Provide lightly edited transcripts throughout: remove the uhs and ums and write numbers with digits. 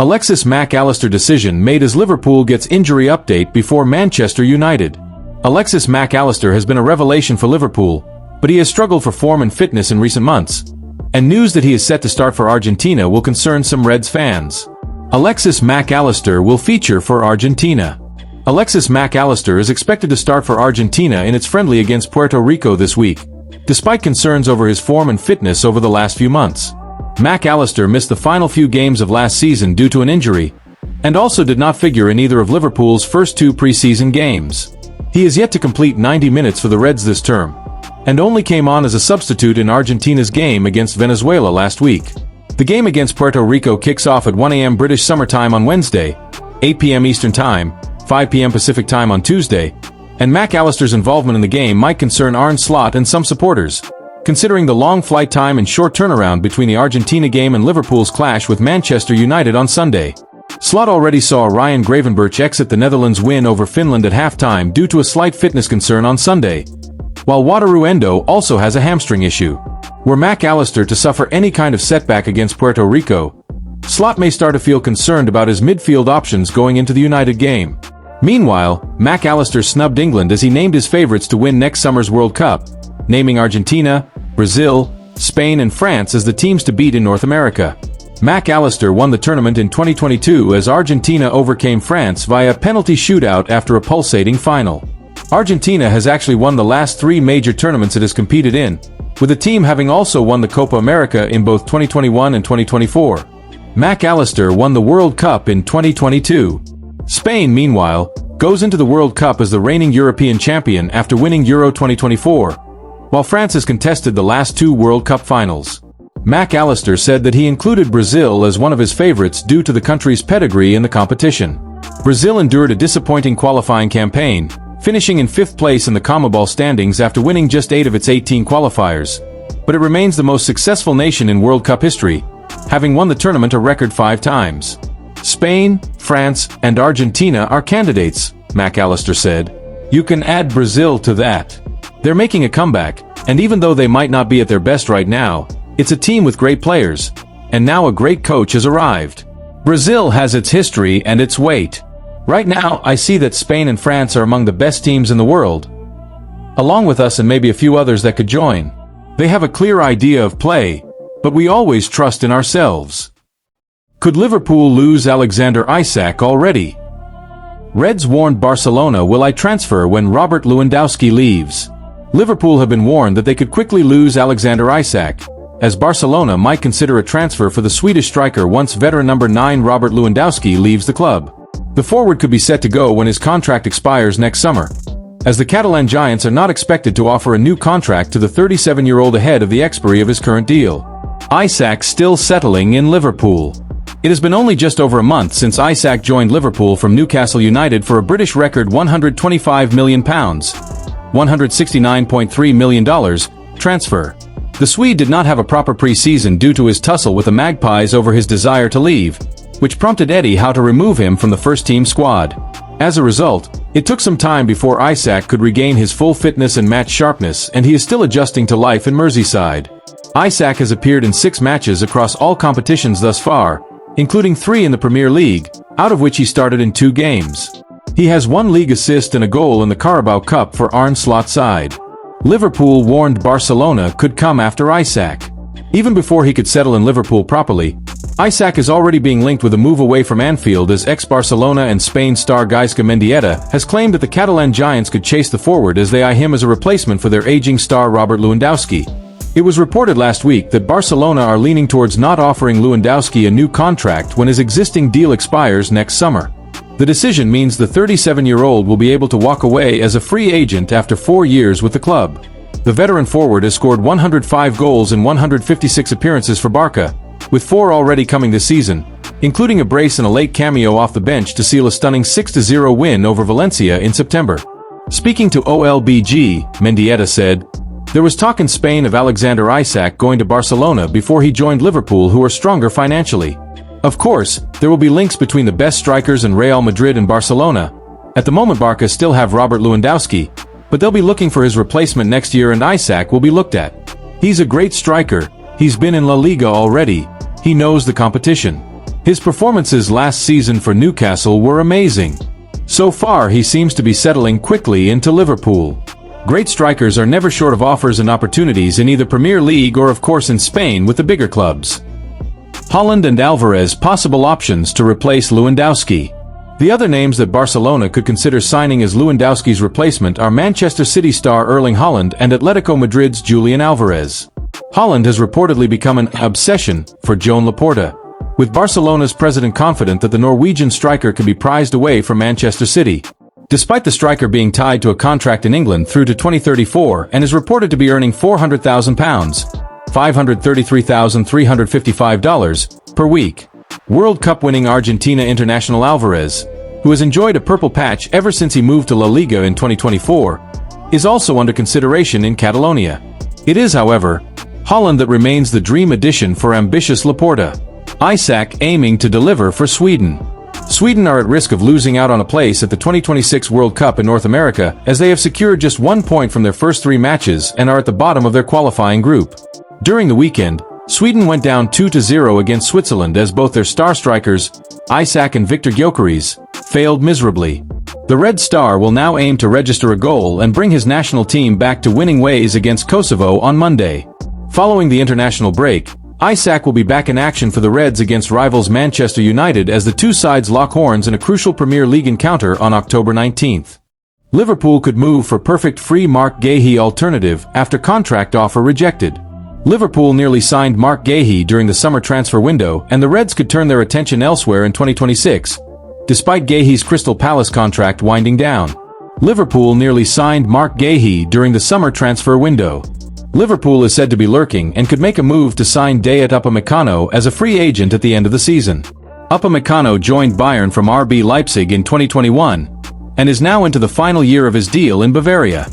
Alexis Mac Allister decision made as Liverpool gets injury update before Manchester United. Alexis Mac Allister has been a revelation for Liverpool, but he has struggled for form and fitness in recent months. And news that he is set to start for Argentina will concern some Reds fans. Alexis Mac Allister will feature for Argentina. Alexis Mac Allister is expected to start for Argentina in its friendly against Puerto Rico this week, despite concerns over his form and fitness over the last few months. Mac Allister missed the final few games of last season due to an injury, and also did not figure in either of Liverpool's first two pre-season games. He is yet to complete 90 minutes for the Reds this term, and only came on as a substitute in Argentina's game against Venezuela last week. The game against Puerto Rico kicks off at 1 a.m. British Summer Time on Wednesday, 8 p.m. Eastern Time, 5 p.m. Pacific Time on Tuesday, and Mac Allister's involvement in the game might concern Arne and some supporters, considering the long flight time and short turnaround between the Argentina game and Liverpool's clash with Manchester United on Sunday. Slot already saw Ryan Gravenberch exit the Netherlands win over Finland at halftime due to a slight fitness concern on Sunday, while Wataru Endo also has a hamstring issue. Were Mac Allister to suffer any kind of setback against Puerto Rico, Slot may start to feel concerned about his midfield options going into the United game. Meanwhile, Mac Allister snubbed England as he named his favorites to win next summer's World Cup, naming Argentina, Brazil, Spain and France as the teams to beat in North America. Mac Allister won the tournament in 2022 as Argentina overcame France via penalty shootout after a pulsating final. Argentina has actually won the last three major tournaments it has competed in, with the team having also won the Copa America in both 2021 and 2024. Mac Allister won the World Cup in 2022. Spain, meanwhile, goes into the World Cup as the reigning European champion after winning Euro 2024, while France has contested the last two World Cup finals. Mac Allister said that he included Brazil as one of his favorites due to the country's pedigree in the competition. Brazil endured a disappointing qualifying campaign, finishing in 5th place in the CONMEBOL standings after winning just 8 of its 18 qualifiers, but it remains the most successful nation in World Cup history, having won the tournament a record 5 times. Spain, France, and Argentina are candidates, Mac Allister said. You can add Brazil to that. They're making a comeback, and even though they might not be at their best right now, it's a team with great players, and now a great coach has arrived. Brazil has its history and its weight. Right now, I see that Spain and France are among the best teams in the world, along with us and maybe a few others that could join. They have a clear idea of play, but we always trust in ourselves. Could Liverpool lose Alexander Isak already? Reds warned Barcelona will I transfer when Robert Lewandowski leaves. Liverpool have been warned that they could quickly lose Alexander Isak, as Barcelona might consider a transfer for the Swedish striker once veteran number 9 Robert Lewandowski leaves the club. The forward could be set to go when his contract expires next summer, as the Catalan Giants are not expected to offer a new contract to the 37-year-old ahead of the expiry of his current deal. Isak still settling in Liverpool. It has been only just over a month since Isak joined Liverpool from Newcastle United for a British record £125 million, $169.3 million, transfer. The Swede did not have a proper pre-season due to his tussle with the Magpies over his desire to leave, which prompted Eddie Howe to remove him from the first-team squad. As a result, it took some time before Isak could regain his full fitness and match sharpness, and he is still adjusting to life in Merseyside. Isak has appeared in 6 matches across all competitions thus far, including 3 in the Premier League, out of which he started in 2 games. He has 1 league assist and a goal in the Carabao Cup for Arne Slot's side. Liverpool warned Barcelona could come after Isak. Even before he could settle in Liverpool properly, Isak is already being linked with a move away from Anfield as ex-Barcelona and Spain star Gaizka Mendieta has claimed that the Catalan Giants could chase the forward as they eye him as a replacement for their aging star Robert Lewandowski. It was reported last week that Barcelona are leaning towards not offering Lewandowski a new contract when his existing deal expires next summer. The decision means the 37-year-old will be able to walk away as a free agent after 4 years with the club. The veteran forward has scored 105 goals in 156 appearances for Barca, with 4 already coming this season, including a brace and a late cameo off the bench to seal a stunning 6-0 win over Valencia in September. Speaking to OLBG, Mendieta said, "There was talk in Spain of Alexander Isak going to Barcelona before he joined Liverpool, who are stronger financially. Of course, there will be links between the best strikers and Real Madrid and Barcelona. At the moment Barca still have Robert Lewandowski, but they'll be looking for his replacement next year and Isak will be looked at. He's a great striker, he's been in La Liga already, he knows the competition. His performances last season for Newcastle were amazing. So far he seems to be settling quickly into Liverpool. Great strikers are never short of offers and opportunities in either Premier League or of course in Spain with the bigger clubs. Haaland and Alvarez possible options to replace Lewandowski. The other names that Barcelona could consider signing as Lewandowski's replacement are Manchester City star Erling Haaland and Atletico Madrid's Julian Alvarez. Haaland has reportedly become an obsession for Joan Laporta, with Barcelona's president confident that the Norwegian striker could be prized away from Manchester City. Despite the striker being tied to a contract in England through to 2034 and is reported to be earning £400,000, $533,355 per week. World Cup winning Argentina international Alvarez, who has enjoyed a purple patch ever since he moved to La Liga in 2024, is also under consideration in Catalonia. It is, however, Haaland that remains the dream addition for ambitious Laporta. Isak aiming to deliver for Sweden. Sweden are at risk of losing out on a place at the 2026 World Cup in North America as they have secured just 1 point from their first 3 matches and are at the bottom of their qualifying group. During the weekend, Sweden went down 2-0 against Switzerland as both their star strikers, Isak and Viktor Gyökeres, failed miserably. The Red Star will now aim to register a goal and bring his national team back to winning ways against Kosovo on Monday. Following the international break, Isak will be back in action for the Reds against rivals Manchester United as the two sides lock horns in a crucial Premier League encounter on October 19th. Liverpool could move for perfect free Marc Guéhi alternative after contract offer rejected. Liverpool nearly signed Marc Guéhi during the summer transfer window, and the Reds could turn their attention elsewhere in 2026, despite Guéhi's Crystal Palace contract winding down. Liverpool nearly signed Marc Guéhi during the summer transfer window. Liverpool is said to be lurking and could make a move to sign Dayot Upamecano as a free agent at the end of the season. Upamecano joined Bayern from RB Leipzig in 2021 and is now into the final year of his deal in Bavaria.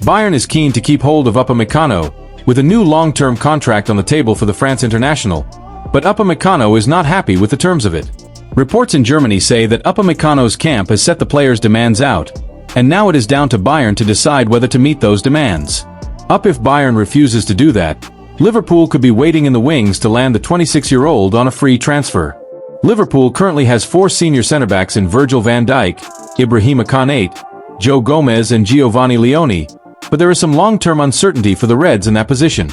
Bayern is keen to keep hold of Upamecano, with a new long-term contract on the table for the France international, but Upamecano is not happy with the terms of it. Reports in Germany say that Upamecano's camp has set the player's demands out, and now it is down to Bayern to decide whether to meet those demands. If Bayern refuses to do that, Liverpool could be waiting in the wings to land the 26-year-old on a free transfer. Liverpool currently has 4 senior centre-backs in Virgil van Dijk, Ibrahima Konate, Joe Gomez and Giovanni Leone, but there is some long-term uncertainty for the Reds in that position.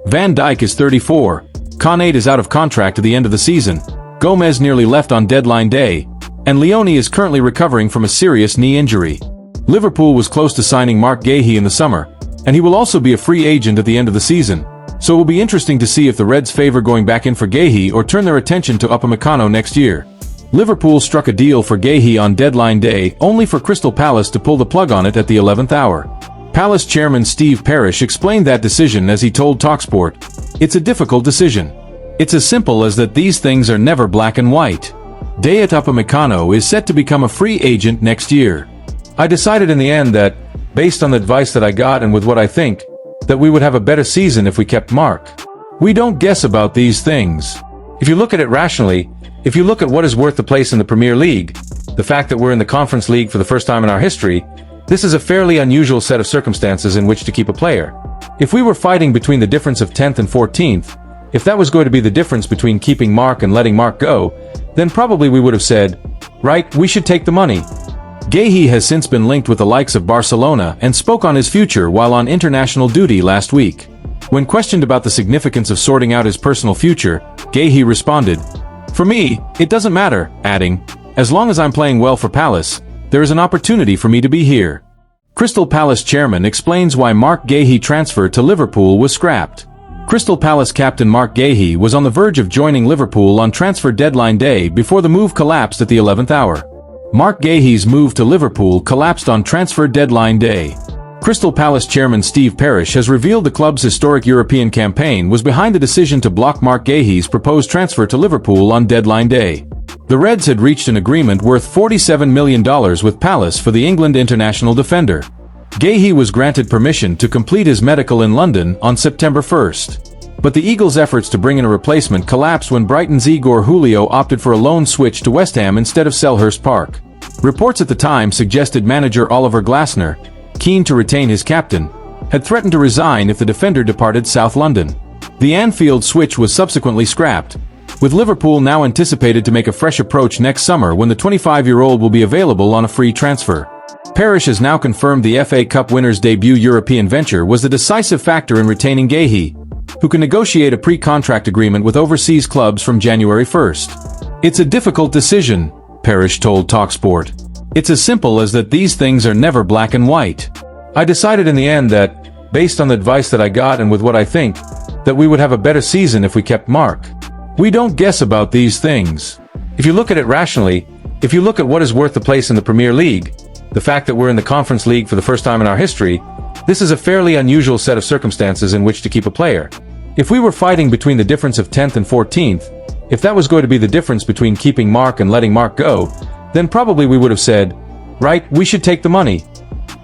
Van Dijk is 34, Konate is out of contract at the end of the season, Gomez nearly left on deadline day, and Leone is currently recovering from a serious knee injury. Liverpool was close to signing Marc Guéhi in the summer, and he will also be a free agent at the end of the season, so it will be interesting to see if the Reds favor going back in for Guéhi or turn their attention to Upamecano next year. Liverpool struck a deal for Guéhi on deadline day only for Crystal Palace to pull the plug on it at the 11th hour. Palace chairman Steve Parish explained that decision as he told TalkSport, "It's a difficult decision. It's as simple as that these things are never black and white. Dayot Upamecano is set to become a free agent next year. I decided in the end that, based on the advice that I got and with what I think, that we would have a better season if we kept Marc. We don't guess about these things. If you look at it rationally, if you look at what is worth the place in the Premier League, the fact that we're in the Conference League for the first time in our history, this is a fairly unusual set of circumstances in which to keep a player. If we were fighting between the difference of 10th and 14th, if that was going to be the difference between keeping Marc and letting Marc go, then probably we would have said, right, we should take the money." Guéhi has since been linked with the likes of Barcelona and spoke on his future while on international duty last week. When questioned about the significance of sorting out his personal future, Guéhi responded, "For me, it doesn't matter," adding, "As long as I'm playing well for Palace, there is an opportunity for me to be here." Crystal Palace chairman explains why Marc Guéhi transfer to Liverpool was scrapped. Crystal Palace captain Marc Guéhi was on the verge of joining Liverpool on transfer deadline day before the move collapsed at the 11th hour. Marc Guéhi's move to Liverpool collapsed on transfer deadline day. Crystal Palace chairman Steve Parish has revealed the club's historic European campaign was behind the decision to block Marc Guéhi's proposed transfer to Liverpool on deadline day. The Reds had reached an agreement worth $47 million with Palace for the England international defender. Guéhi was granted permission to complete his medical in London on September 1st. But the Eagles' efforts to bring in a replacement collapsed when Brighton's Igor Julio opted for a loan switch to West Ham instead of Selhurst Park. Reports at the time suggested manager Oliver Glasner, keen to retain his captain, had threatened to resign if the defender departed South London. The Anfield switch was subsequently scrapped, with Liverpool now anticipated to make a fresh approach next summer when the 25-year-old will be available on a free transfer. Parish has now confirmed the FA Cup winner's debut European venture was the decisive factor in retaining Guéhi, who can negotiate a pre-contract agreement with overseas clubs from January 1st. It's a difficult decision, Parish told TalkSport. It's as simple as that these things are never black and white. I decided in the end that, based on the advice that I got and with what I think, that we would have a better season if we kept Mark. We don't guess about these things. If you look at it rationally, if you look at what is worth the place in the Premier League, the fact that we're in the Conference League for the first time in our history, this is a fairly unusual set of circumstances in which to keep a player. If we were fighting between the difference of 10th and 14th, if that was going to be the difference between keeping Mark and letting Mark go, then probably we would have said, right, we should take the money.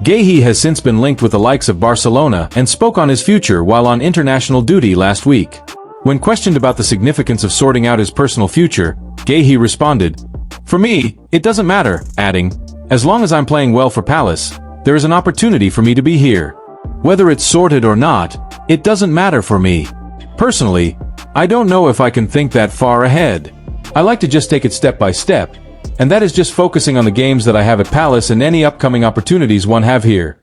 Guéhi has since been linked with the likes of Barcelona and spoke on his future while on international duty last week. When questioned about the significance of sorting out his personal future, Guéhi responded, "For me, it doesn't matter," adding, "As long as I'm playing well for Palace, there is an opportunity for me to be here. Whether it's sorted or not, it doesn't matter for me. Personally, I don't know if I can think that far ahead. I like to just take it step by step, and that is just focusing on the games that I have at Palace and any upcoming opportunities one have here."